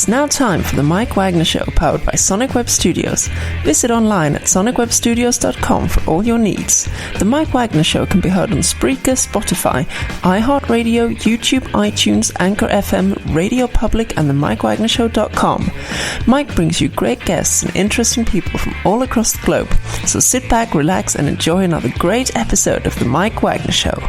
It's now time for the Mike Wagner Show, powered by Sonic Web Studios. Visit online at sonicwebstudios.com for all your needs. The Mike Wagner Show can be heard on Spreaker, Spotify, iHeartRadio, YouTube, iTunes, Anchor FM, Radio Public, and the MikeWagnerShow.com. Mike brings you great guests and interesting people from all across the globe. So sit back, relax, and enjoy another great episode of the Mike Wagner Show.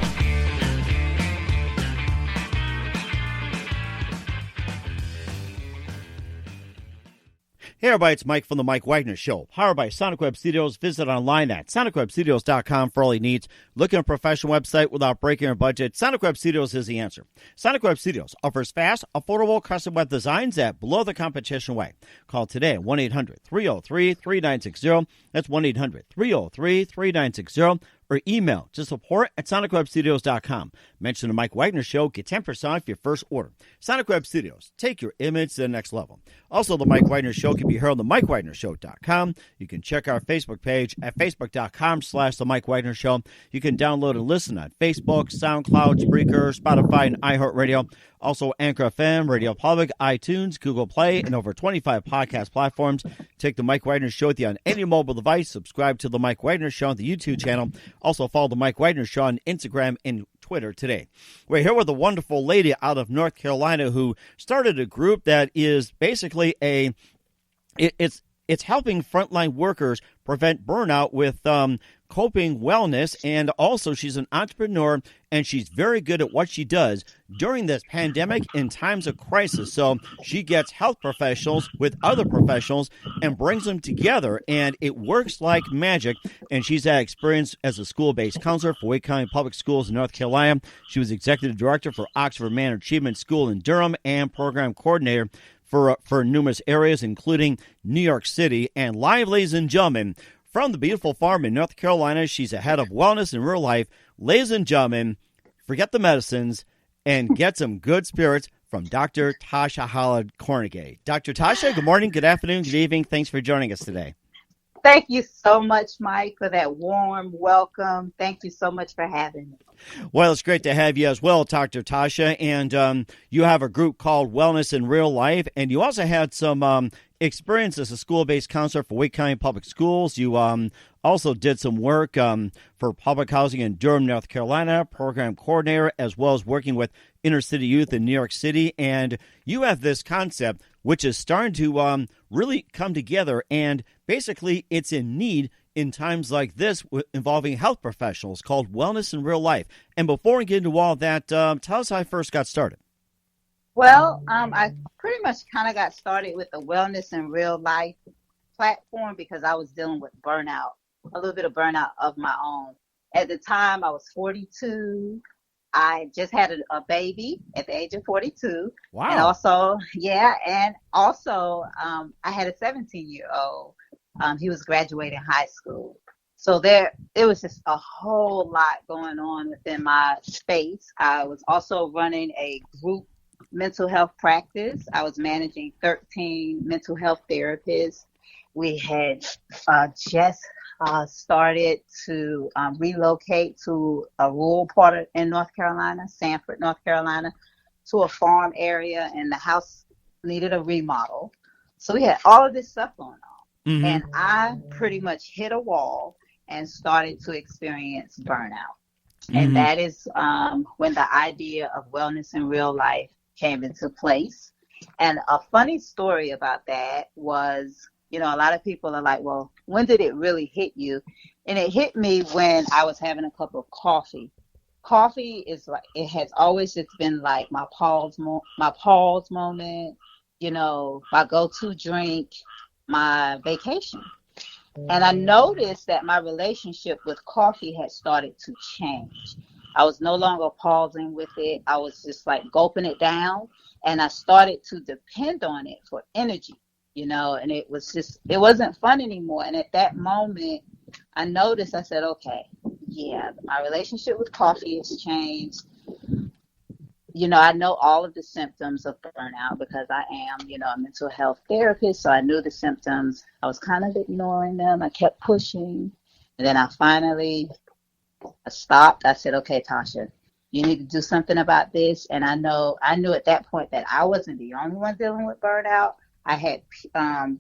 Hey everybody, it's Mike from the Mike Wagner Show, powered by Sonic Web Studios. Visit online at sonicwebstudios.com for all your needs. Look at a professional website without breaking your budget. Sonic Web Studios is the answer. Sonic Web Studios offers fast, affordable custom web designs at below the competition way. Call today at 1-800-303-3960. That's 1-800-303-3960. Or email to support at sonicwebstudios.com. Mention the Mike Wagner Show, get 10% off your first order. Sonic Web Studios, take your image to the next level. Also, the Mike Wagner Show can be heard on the MikeWagnerShow.com. You can check our Facebook page at facebook.com/the Mike Wagner Show. You can download and listen on Facebook, SoundCloud, Spreaker, Spotify, and iHeartRadio. Also, Anchor FM, Radio Public, iTunes, Google Play, and over 25 podcast platforms. Take the Mike Wagner Show with you on any mobile device. Subscribe to the Mike Wagner Show on the YouTube channel. Also, follow the Mike Wagner Show on Instagram and Twitter today. We're here with a wonderful lady out of North Carolina who started a group that is basically it's helping frontline workers prevent burnout with coping wellness, and also she's an entrepreneur, and she's very good at what she does during this pandemic in times of crisis. So she gets health professionals with other professionals and brings them together, and it works like magic. And she's had experience as a school-based counselor for Wake County Public Schools in North Carolina. She was executive director for Oxford Manor Achievement School in Durham and program coordinator for numerous areas, including New York City. And live, ladies and gentlemen, from the beautiful farm in North Carolina, she's a head of wellness in real life. Ladies and gentlemen, forget the medicines and get some good spirits from Dr. Tasha Holland Kornegay. Dr. Tasha, good morning, good afternoon, good evening. Thanks for joining us today. Thank you so much, Mike, for that warm welcome. Thank you so much for having me. Well, it's great to have you as well, Dr. Tasha. And you have a group called Wellness in Real Life, and you also had some experience as a school-based counselor for Wake County Public Schools. You also did some work for public housing in Durham, North Carolina, program coordinator, as well as working with inner-city youth in New York City. And you have this concept which is starting to really come together, and basically it's in need in times like this involving health professionals, called Wellness in Real Life. And before we get into all of that, tell us how I first got started. Well, I pretty much kind of got started with the Wellness in Real Life platform because I was dealing with burnout, a little bit of burnout of my own. At the time, I was 42. I just had a baby at the age of 42. Wow. And also, I had a 17-year-old. He was graduating high school. So it was just a whole lot going on within my space. I was also running a group mental health practice. I was managing 13 mental health therapists. We had just started to relocate to a rural part in North Carolina, Sanford, North Carolina, to a farm area, and the house needed a remodel. So we had all of this stuff going on. Mm-hmm. And I pretty much hit a wall and started to experience burnout. Mm-hmm. And that is when the idea of Wellness in Real Life came into place. And a funny story about that was, a lot of people are like, well, when did it really hit you? And it hit me when I was having a cup of coffee. Coffee is like, it has always just been like my pause moment, my go-to drink, my vacation. And I noticed that my relationship with coffee had started to change. I was no longer pausing with it. I was just like gulping it down, and I started to depend on it for energy, and it wasn't fun anymore. And at that moment, I noticed, I said, okay, yeah, my relationship with coffee has changed. I know all of the symptoms of burnout because I am, a mental health therapist. So I knew the symptoms. I was kind of ignoring them. I kept pushing. And then I finally stopped. I said, okay, Tasha, You need to do something about this. And I knew at that point that I wasn't the only one dealing with burnout. I had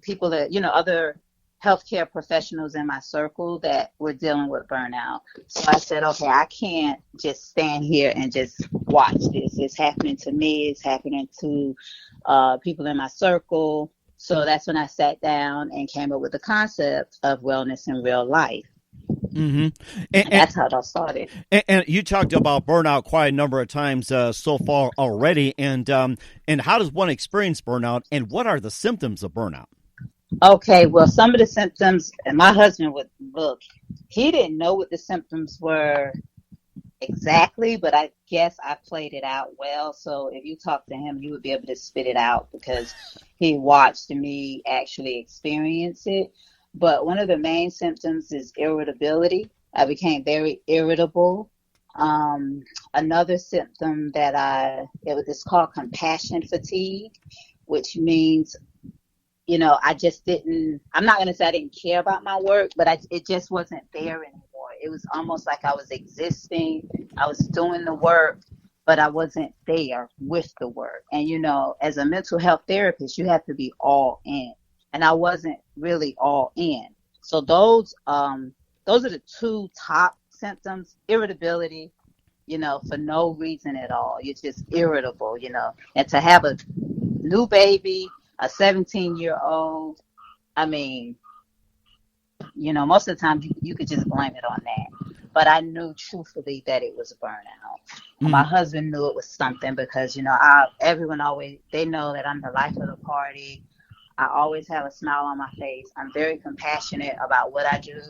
people that, other healthcare professionals in my circle that were dealing with burnout. So I said, okay, I can't just stand here and just watch this. It's happening to me. It's happening to people in my circle. So that's when I sat down and came up with the concept of wellness in real life. Mm-hmm. And that's how it all started. And you talked about burnout quite a number of times so far already. And how does one experience burnout, and what are the symptoms of burnout? Okay, well, some of the symptoms, and my husband would look, he didn't know what the symptoms were exactly, but I guess I played it out well. So if you talk to him, you would be able to spit it out because he watched me actually experience it. But one of the main symptoms is irritability. I became very irritable. Another symptom that it's called compassion fatigue, which means, I just I'm not going to say I didn't care about my work, but it just wasn't there anymore. It was almost like I was existing. I was doing the work, but I wasn't there with the work. And, as a mental health therapist, you have to be all in. And I wasn't really all in. So those are the two top symptoms: irritability, for no reason at all. You're just irritable, and to have a new baby, a 17-year-old, I mean, most of the time you could just blame it on that. But I knew truthfully that it was burnout. Mm-hmm. My husband knew it was something because, everyone always, they know that I'm the life of the party. I always have a smile on my face. I'm very compassionate about what I do,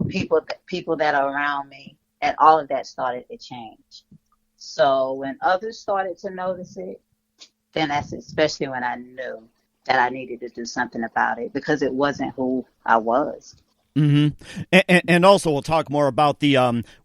people that are around me, and all of that started to change. So when others started to notice it, then that's especially when I knew that I needed to do something about it because it wasn't who I was. Mm-hmm. And also we'll talk more about the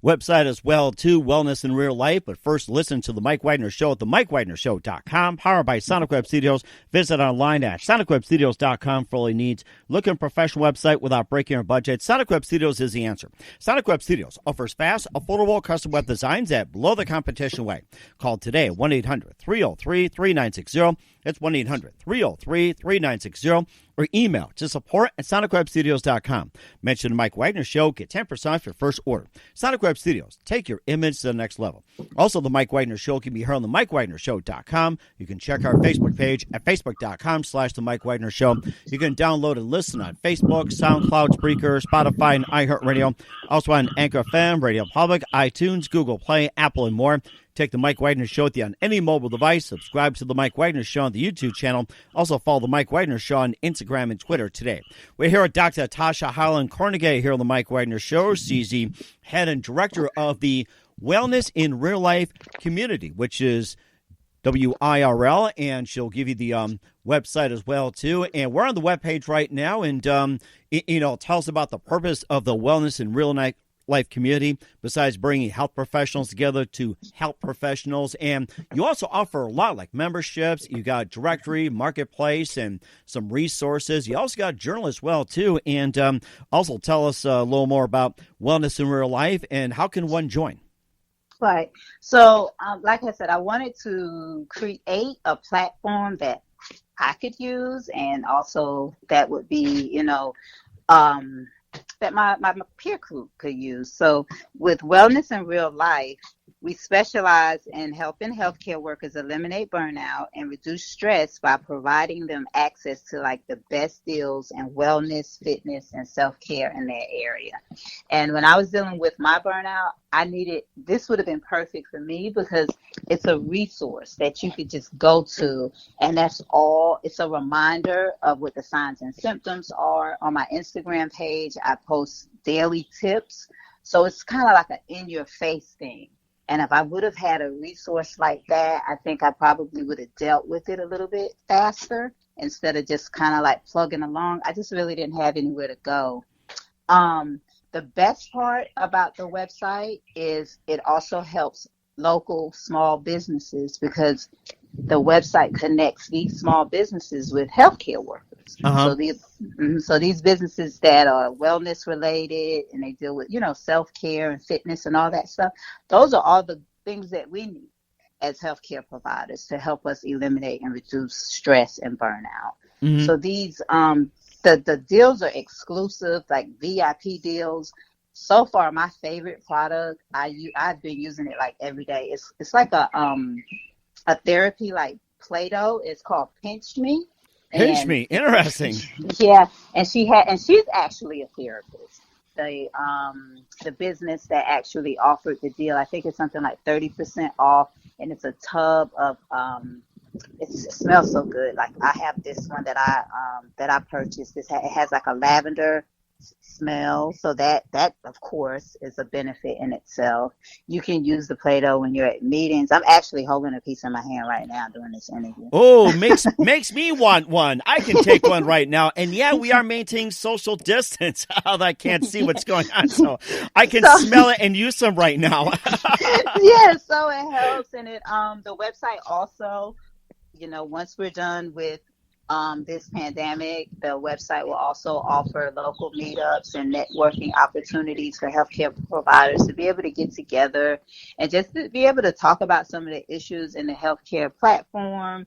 website as well, too, Wellness in Real Life. But first, listen to The Mike Wagner Show at themikewagnershow.com, powered by Sonic Web Studios. Visit online at sonicwebstudios.com for all your needs. Look at a professional website without breaking your budget. Sonic Web Studios is the answer. Sonic Web Studios offers fast, affordable custom web designs at below the competition way. Call today, 1-800-303-3960. That's 1-800-303-3960. Or email to support@sonicwebstudios.com. Mention the Mike Wagner Show. Get 10% off your first order. Sonic Web Studios. Take your image to the next level. Also, the Mike Wagner Show can be heard on the MikeWagnerShow.com. You can check our Facebook page at Facebook.com/The Mike Wagner Show. You can download and listen on Facebook, SoundCloud, Spreaker, Spotify, and iHeartRadio. Also on Anchor FM, Radio Public, iTunes, Google Play, Apple, and more. Take the Mike Wagner Show with you on any mobile device. Subscribe to the Mike Wagner Show on the YouTube channel. Also follow the Mike Wagner Show on Instagram and Twitter today. We're here with Dr. Tasha Holland Kornegay here on the Mike Wagner Show. She's the head and director of the Wellness in Real Life community, which is WIRL, and she'll give you the website as well, too. And we're on the webpage right now, and, tell us about the purpose of the Wellness in Real Life community, besides bringing health professionals together to help professionals. And you also offer a lot, like memberships. You got directory, marketplace, and some resources. You also got a journal as well, too. And also tell us a little more about Wellness in Real Life and how can one join? Right. So, like I said, I wanted to create a platform that I could use, and also that would be, that my peer group could use. So with Wellness in Real Life, we specialize in helping healthcare workers eliminate burnout and reduce stress by providing them access to like the best deals in wellness, fitness, and self-care in their area. And when I was dealing with my burnout, this would have been perfect for me because it's a resource that you could just go to, and that's all. It's a reminder of what the signs and symptoms are. On my Instagram page, I post daily tips. So it's kind of like an in-your-face thing. And if I would have had a resource like that, I think I probably would have dealt with it a little bit faster instead of just kind of like plugging along. I just really didn't have anywhere to go. The best part about the website is it also helps local small businesses because the website connects these small businesses with healthcare workers. Uh-huh. So these businesses that are wellness related and they deal with, self-care and fitness and all that stuff, those are all the things that we need as healthcare providers to help us eliminate and reduce stress and burnout. Mm-hmm. So these the deals are exclusive, like VIP deals. So far, my favorite product, I've been using it like every day. It's like a therapy like Play-Doh. It's called Pinch Me. Pinch Me, interesting. Yeah, and she's actually a therapist. The business that actually offered the deal, I think it's something like 30% off, and it's a tub of it smells so good. Like I have this one that I purchased. It has like a lavender smell, so that of course is a benefit in itself. You can use the Play-Doh when you're at meetings. I'm actually holding a piece in my hand right now doing this interview. Oh, makes me want one. I can take one right now. And yeah, we are maintaining social distance. Although I can't see what's going on, so I can smell it and use some right now. Yeah, so it helps, and it the website also, once we're done with this pandemic, the website will also offer local meetups and networking opportunities for healthcare providers to be able to get together and just to be able to talk about some of the issues in the healthcare platform.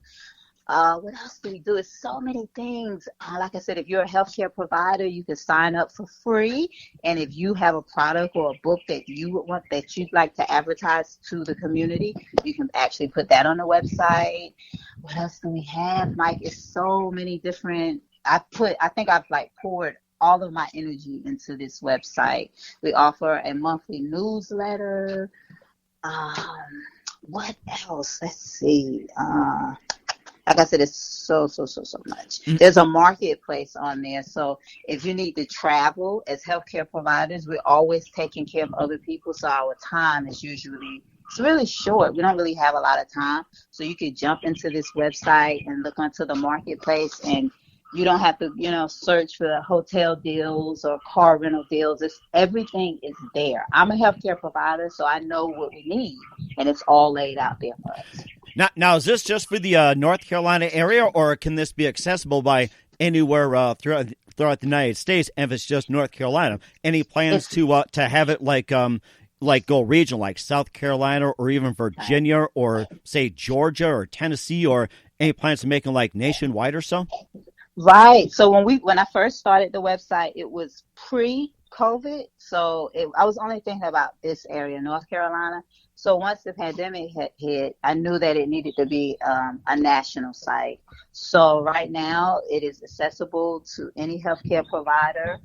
What else do we do? It's so many things. Like I said, if you're a healthcare provider, you can sign up for free. And if you have a product or a book that you'd like to advertise to the community, you can actually put that on the website. What else do we have, Mike? It's so many different. I think I've poured all of my energy into this website. We offer a monthly newsletter. What else? Let's see. Like I said, it's so much. There's a marketplace on there. So if you need to travel as healthcare providers, we're always taking care of other people. So our time is it's really short. We don't really have a lot of time. So you could jump into this website and look onto the marketplace, and you don't have to, search for hotel deals or car rental deals. Everything is there. I'm a healthcare provider, so I know what we need, and it's all laid out there for us. Now, is this just for the North Carolina area, or can this be accessible by anywhere throughout the United States? And if it's just North Carolina, any plans to have it like go regional, like South Carolina or even Virginia or say Georgia or Tennessee, or any plans to make it like nationwide or so? Right. So when I first started the website, it was pre-COVID. So I was only thinking about this area, North Carolina. So once the pandemic had hit, I knew that it needed to be a national site. So right now it is accessible to any healthcare provider.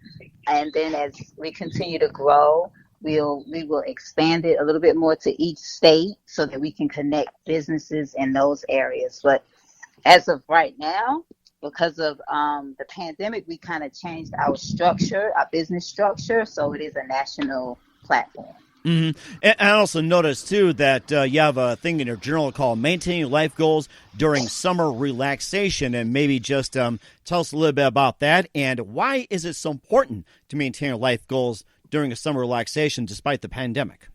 And then as we continue to grow, we will expand it a little bit more to each state so that we can connect businesses in those areas. But as of right now, because of the pandemic, we kind of changed our business structure, so it is a national platform. Mm-hmm. And I also noticed, too, that you have a thing in your journal called Maintaining Life Goals During Summer Relaxation, and maybe just tell us a little bit about that, and why is it so important to maintain your life goals during a summer relaxation despite the pandemic?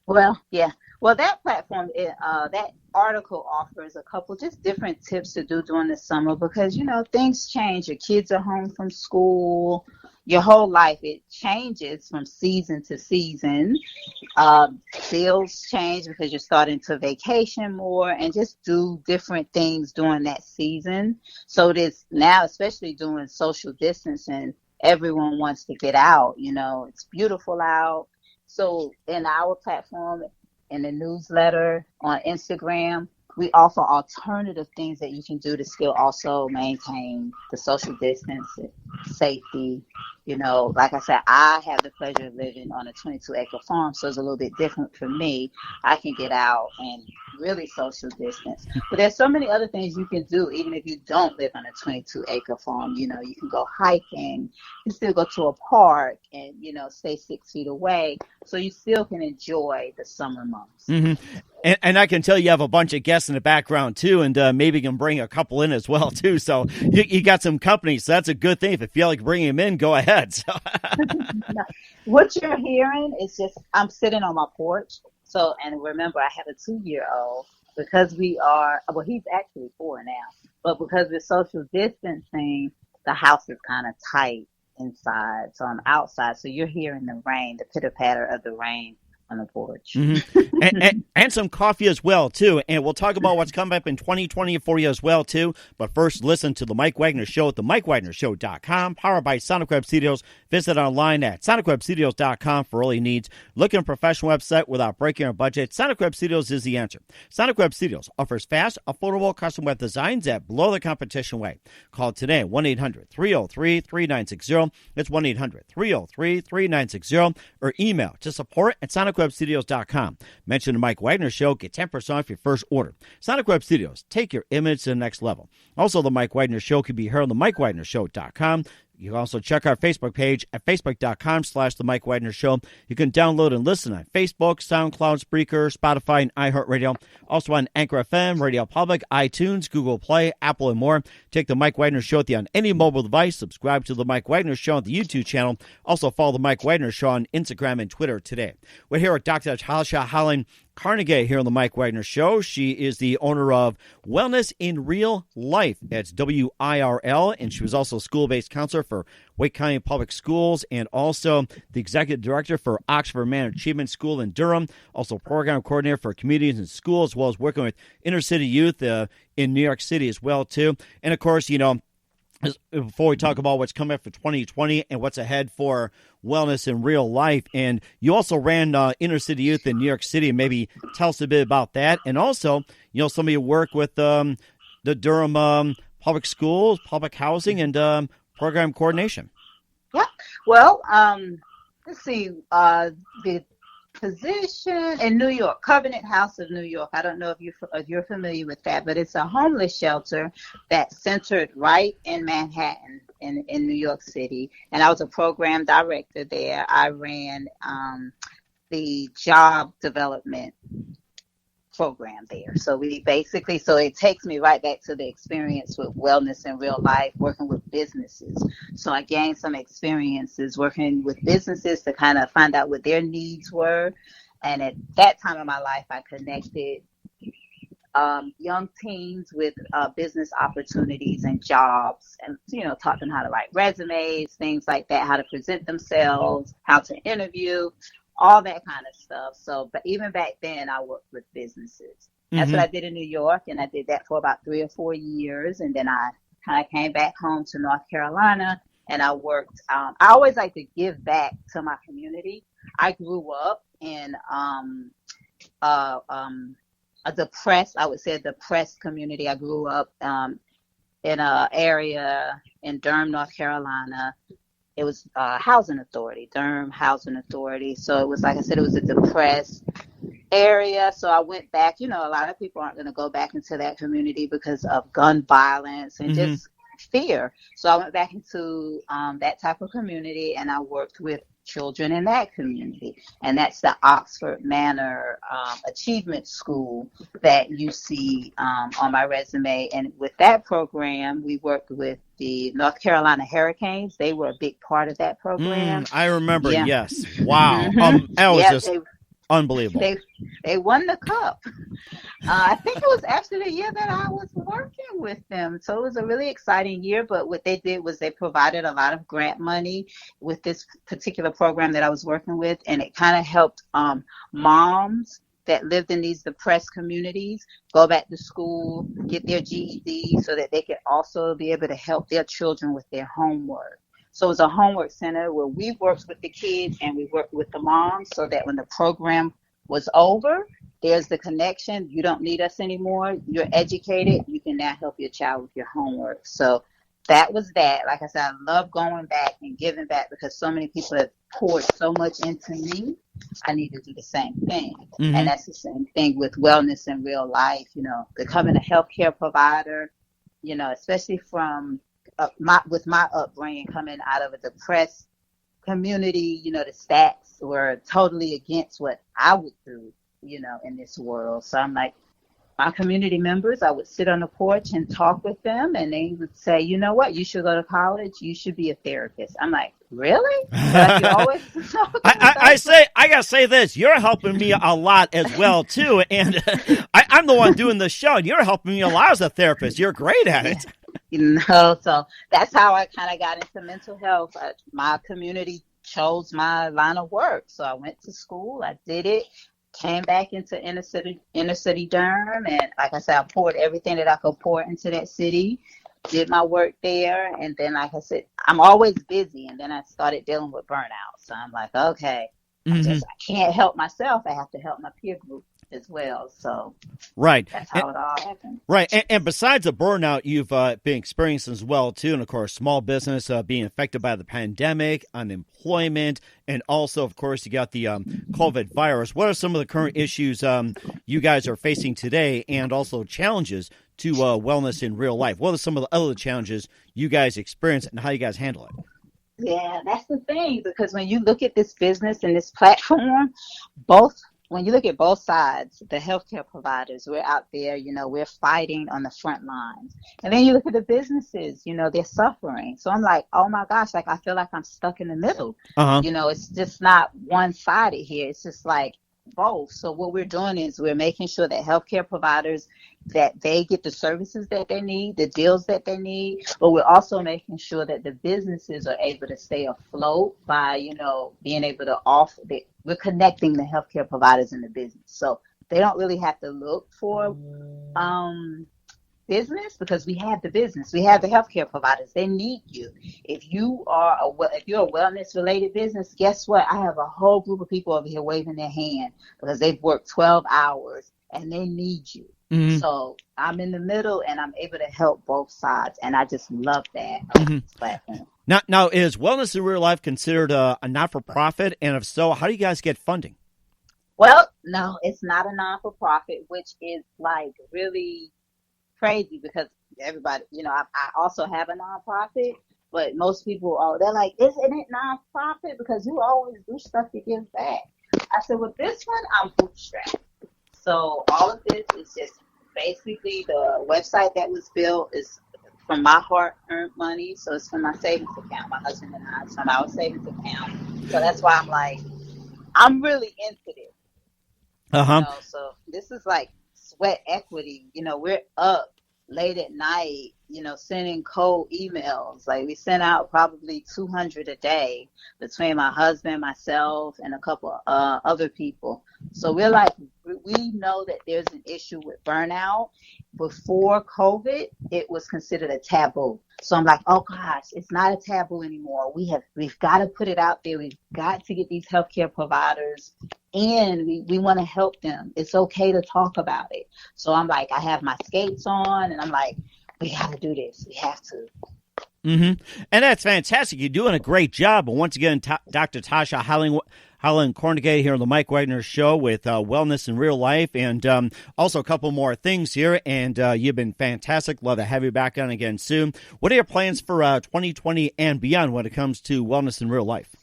Well, yeah. Well, that platform, that article offers a couple just different tips to do during the summer because, things change. Your kids are home from school. Your whole life, it changes from season to season. Bills change because you're starting to vacation more and just do different things during that season. So it is now, especially doing social distancing, everyone wants to get out. It's beautiful out. So in our platform, in the newsletter, on Instagram, we offer alternative things that you can do to still also maintain the social distance, safety. Like I said, I have the pleasure of living on a 22-acre farm, so it's a little bit different for me. I can get out and really social distance. But there's so many other things you can do, even if you don't live on a 22-acre farm. You can go hiking, you can still go to a park and, stay 6 feet away. So you still can enjoy the summer months. Mm-hmm. And I can tell you have a bunch of guests in the background, too, and maybe you can bring a couple in as well, too. So you got some company, so that's a good thing. If you feel like bringing them in, go ahead. So. What you're hearing is just I'm sitting on my porch. So, and remember, I have a 2-year-old because he's actually 4 now. But because we're social distancing, the house is kind of tight inside. So I'm outside. So you're hearing the rain, the pitter-patter of the rain on the porch. And some coffee as well, too. And we'll talk about what's coming up in 2020 for you as well, too. But first, listen to The Mike Wagner Show at themikewagnershow.com, powered by Sonic Web Studios. Visit online at sonicwebstudios.com for all your needs. Look at a professional website without breaking our budget. Sonic Web Studios is the answer. Sonic Web Studios offers fast, affordable custom web designs at below the competition way. Call today, 1-800-303-3960. That's 1-800-303-3960. Or email to support@sonicwebstudios.com. Mention the Mike Wagner Show. Get 10% off your first order. Sonic Web Studios. Take your image to the next level. Also, the Mike Wagner Show can be heard on the MikeWagnerShow.com. You can also check our Facebook page at facebook.com/The Mike Wagner Show. You can download and listen on Facebook, SoundCloud, Spreaker, Spotify, and iHeartRadio. Also on Anchor FM, Radio Public, iTunes, Google Play, Apple, and more. Take The Mike Wagner Show on any mobile device. Subscribe to The Mike Wagner Show on the YouTube channel. Also follow The Mike Wagner Show on Instagram and Twitter today. We're here with Dr. Tasha Holland Kornegay here on The Mike Wagner Show. She is the owner of Wellness in Real Life. It's WIRL, and she was also a school-based counselor for Wake County Public Schools and also the executive director for Oxford Manor Achievement School in Durham, also program coordinator for communities and schools, as well as working with inner-city youth in New York City as well, too. And, of course, before we talk about what's coming up for 2020 and what's ahead for Wellness in Real Life, and you also ran inner city youth in New York City, and maybe tell us a bit about that. And also, some of your work with the Durham public schools, public housing, and program coordination. Yeah. Well, let's see. The position in New York, Covenant House of New York. I don't know if you're familiar with that, but it's a homeless shelter that's centered right in Manhattan in New York City. And I was a program director there. I ran the job development program there. So it takes me right back to the experience with Wellness in Real Life, working with businesses. So I gained some experiences working with businesses to kind of find out what their needs were. And at that time of my life, I connected young teens with business opportunities and jobs, and taught them how to write resumes, things like that, how to present themselves, how to interview, all that kind of stuff. So, but even back then, I worked with businesses. That's what I did in New York, and I did that for about 3 or 4 years. And then I kind of came back home to North Carolina, and I worked. I always like to give back to my community. I grew up in a depressed community. I grew up in an area in Durham, North Carolina. It was housing authority, Durham Housing Authority. So it was, like I said, it was a depressed area. So I went back. A lot of people aren't going to go back into that community because of gun violence and just fear. So I went back into that type of community, and I worked with children in that community. And that's the Oxford Manor Achievement School that you see on my resume. And with that program, we worked with the North Carolina Hurricanes. They were a big part of that program. I remember, yes. Wow. That was just unbelievable. They won the cup. I think it was actually the year that I was working with them. So it was a really exciting year. But what they did was they provided a lot of grant money with this particular program that I was working with. And it kind of helped moms that lived in these depressed communities go back to school, get their GED, so that they could also be able to help their children with their homework. So it was a homework center where we worked with the kids and we worked with the moms, so that when the program was over, there's the connection. You don't need us anymore. You're educated. You can now help your child with your homework. So that was that. Like I said, I love going back and giving back because so many people have poured so much into me. I need to do the same thing. And that's the same thing with Wellness in Real Life, becoming a healthcare provider, especially from with my upbringing, coming out of a depressed community. The stats were totally against what I would do, in this world. So I'm like, my community members, I would sit on the porch and talk with them, and they would say, you know what, you should go to college, you should be a therapist. I'm like, really? Like, you always I gotta say this, you're helping me a lot as well too, and I'm the one doing the show, and you're helping me a lot as a therapist. You're great at it. So that's how I kind of got into mental health. My community chose my line of work. So I went to school, I did it, came back into inner city Durham, and like I said, I poured everything that I could pour into that city, did my work there, and then like I said, I'm always busy, and then I started dealing with burnout. So I'm like, okay, I can't help myself. I have to help my peer group as well. So right, that's how it all happened. Right, and besides the burnout you've been experiencing as well too, and of course small business being affected by the pandemic, unemployment, and also of course you got the COVID virus. What are some of the current issues you guys are facing today, and also challenges to wellness in real life? What are some of the other challenges you guys experience, and how you guys handle it? Yeah, that's the thing, because when you look at this business and this platform, when you look at both sides, the healthcare providers, we're out there, we're fighting on the front lines. And then you look at the businesses, they're suffering. So I'm like, oh my gosh, like I feel like I'm stuck in the middle. It's just not one-sided here. It's just like both. So what we're doing is we're making sure that healthcare providers, that they get the services that they need, the deals that they need, but we're also making sure that the businesses are able to stay afloat by, being able to offer. We're connecting the healthcare providers in the business, so they don't really have to look for business, because we have the business, we have the healthcare providers. They need you. If you're a wellness related business, guess what? I have a whole group of people over here waving their hand because they've worked 12 hours and they need you. So I'm in the middle, and I'm able to help both sides, and I just love that platform. Now, is Wellness in Real Life considered a not-for-profit? And if so, how do you guys get funding? Well, no, it's not a non-for-profit, which is like really crazy, because everybody, I also have a nonprofit, but most people, they're like, isn't it non-profit? Because you always do stuff to give back. I said, with this one, I'm bootstrapped. So all of this is just basically the website that was built is from my hard-earned money. So it's from my savings account, my husband and I. It's from our savings account. So that's why I'm like, I'm really into this. So this is like sweat equity. We're up late at night, sending cold emails. Like we sent out probably 200 a day between my husband, myself, and a couple of other people. So we're like, we know that there's an issue with burnout. Before COVID, it was considered a taboo. So I'm like, oh gosh, it's not a taboo anymore. We've got to put it out there. We've got to get these healthcare providers in. We want to help them. It's okay to talk about it. So I'm like, I have my skates on, and I'm like, we got to do this. We have to. And that's fantastic. You're doing a great job. And once again, Dr. Tasha Holland Kornegay here on the Mike Wagner Show with Wellness in Real Life, and also a couple more things here. And you've been fantastic. Love to have you back on again soon. What are your plans for 2020 and beyond when it comes to Wellness in Real Life?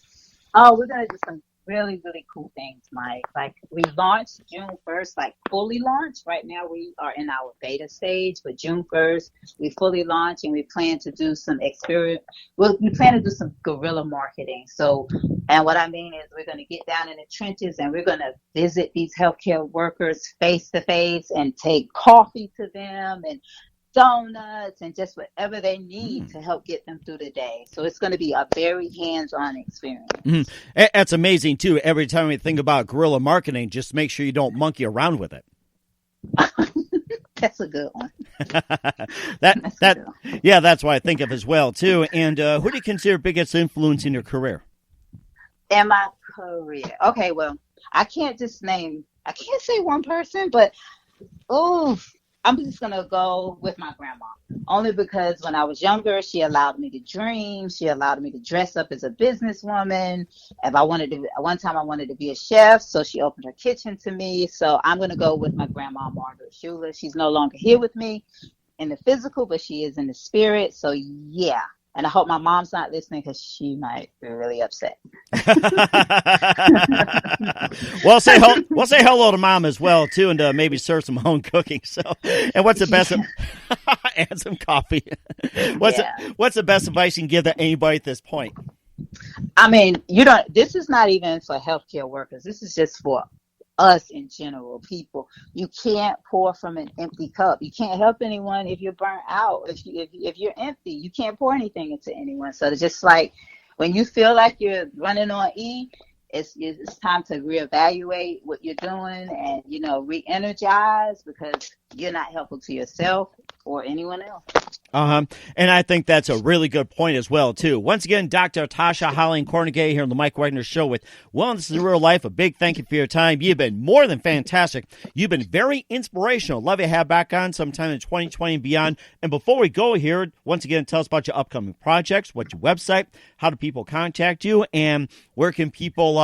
Oh, we're going to do some really, really cool things, Mike. Like, we launched June 1st, like fully launched. Right now we are in our beta stage, but June 1st we fully launch, and we plan to do some we plan to do some guerrilla marketing. So, and what I mean is we're going to get down in the trenches, and we're going to visit these healthcare workers face to face and take coffee to them and donuts and just whatever they need to help get them through the day. So it's going to be a very hands-on experience. That's amazing, too. Every time we think about guerrilla marketing, just make sure you don't monkey around with it. That's a good one. Yeah, that's what I think of as well, too. And who do you consider biggest influence in your career? In my career? Okay, well, I can't say one person, but, I'm just going to go with my grandma, only because when I was younger, she allowed me to dream. She allowed me to dress up as a businesswoman. One time I wanted to be a chef, so she opened her kitchen to me. So I'm going to go with my grandma, Margaret Schuler. She's no longer here with me in the physical, but she is in the spirit. So yeah. And I hope my mom's not listening, because she might be really upset. We'll say hello to Mom as well, too, and maybe serve some home cooking. So, and what's the best? And some coffee. What's the best advice you can give to anybody at this point? I mean, this is not even for healthcare workers. This is just for us in general, people. You can't pour from an empty cup. You can't help anyone if you're burnt out. If you're empty, you can't pour anything into anyone. So it's just like, when you feel like you're running on E, it's time to reevaluate what you're doing and, re-energize, because you're not helpful to yourself or anyone else. And I think that's a really good point as well, too. Once again, Dr. Tasha Holland Kornegay here on the Mike Wagner Show with Wellness in Real Life. A big thank you for your time. You've been more than fantastic. You've been very inspirational. Love you to have back on sometime in 2020 and beyond. And before we go here, once again, tell us about your upcoming projects, what's your website, how do people contact you, and where can people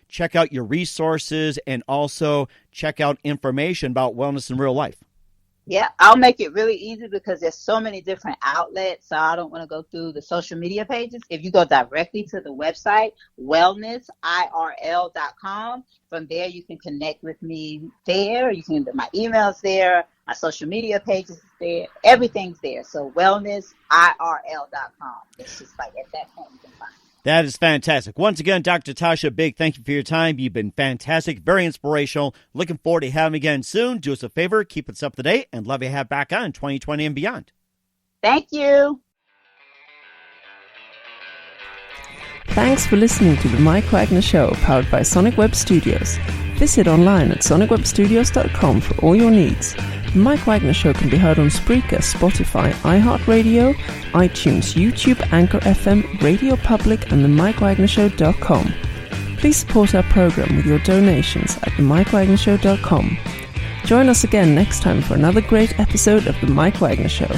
check out your resources and also check out information about wellness in real life? Yeah, I'll make it really easy because there's so many different outlets, so I don't want to go through the social media pages. If you go directly to the website, wellnessirl.com, from there you can connect with me there. You can, my email's there, my social media pages is there, everything's there. So wellnessirl.com. It's just like at that point you can find it. That is fantastic. Once again, Dr. Tasha, big thank you for your time. You've been fantastic, very inspirational. Looking forward to having you again soon. Do us a favor, keep us up to date, and love you to have back on 2020 and beyond. Thank you. Thanks for listening to the Mike Wagner Show, powered by Sonic Web Studios. Visit online at sonicwebstudios.com for all your needs. The Mike Wagner Show can be heard on Spreaker, Spotify, iHeartRadio, iTunes, YouTube, Anchor FM, Radio Public, and themikewagnershow.com. Please support our program with your donations at themikewagnershow.com. Join us again next time for another great episode of The Mike Wagner Show.